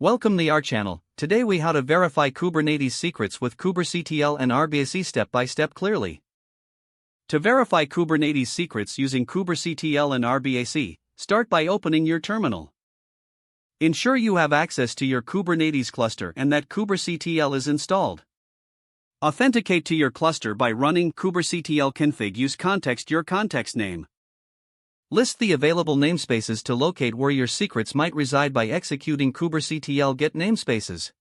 Welcome to our channel. Today we how to verify Kubernetes secrets with kubectl and RBAC step by step clearly. To verify Kubernetes secrets using kubectl and RBAC, start by opening your terminal. Ensure you have access to your Kubernetes cluster and that kubectl is installed. Authenticate to your cluster by running kubectl config. Use your context name. List the available namespaces to locate where your secrets might reside by executing kubectl get namespaces.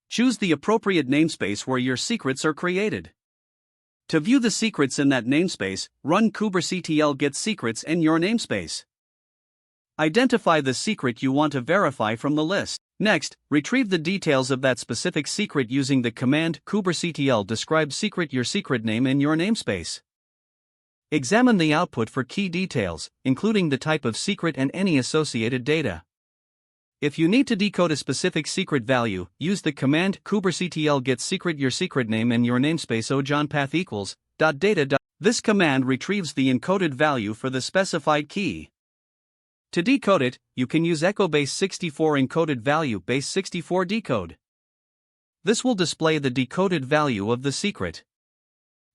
Choose the appropriate namespace where your secrets are created. To view the secrets in that namespace, run kubectl get secrets in your namespace. Identify the secret you want to verify from the list. Next, retrieve the details of that specific secret using the command kubectl describe secret your secret name in your namespace. Examine the output for key details, including the type of secret and any associated data. If you need to decode a specific secret value, use the command kubectl get secret your secret name in your namespace ojohnpath equals .data. This command retrieves the encoded value for the specified key. To decode it, you can use echo base 64 encoded value base 64 decode. This will display the decoded value of the secret.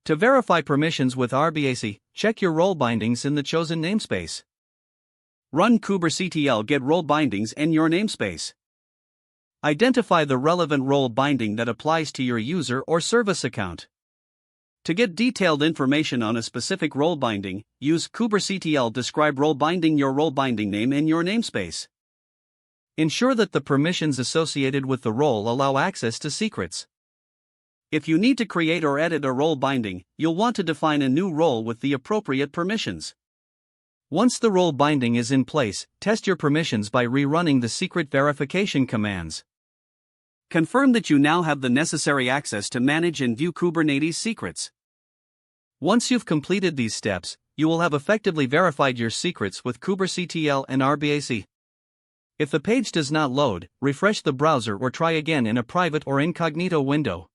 To verify permissions with RBAC, check your role bindings in the chosen namespace. Run kubectl get role bindings in your namespace. Identify the relevant role binding that applies to your user or service account. To get detailed information on a specific role binding, use kubectl describe role binding your role binding name in your namespace. Ensure that the permissions associated with the role allow access to secrets. If you need to create or edit a role binding, you'll want to define a new role with the appropriate permissions. Once the role binding is in place, test your permissions by rerunning the secret verification commands. Confirm that you now have the necessary access to manage and view Kubernetes secrets. Once you've completed these steps, you will have effectively verified your secrets with kubectl and RBAC. If the page does not load, refresh the browser or try again in a private or incognito window.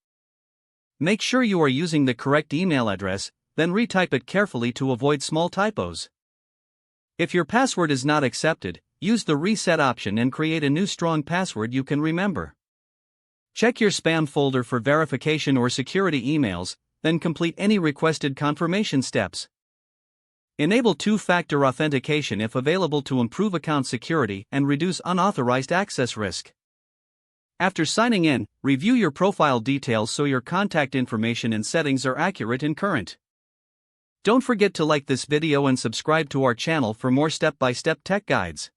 Make sure you are using the correct email address, then retype it carefully to avoid small typos. If your password is not accepted, use the reset option and create a new strong password you can remember. Check your spam folder for verification or security emails, then complete any requested confirmation steps. Enable two-factor authentication if available to improve account security and reduce unauthorized access risk. After signing in, review your profile details so your contact information and settings are accurate and current. Don't forget to like this video and subscribe to our channel for more step-by-step tech guides.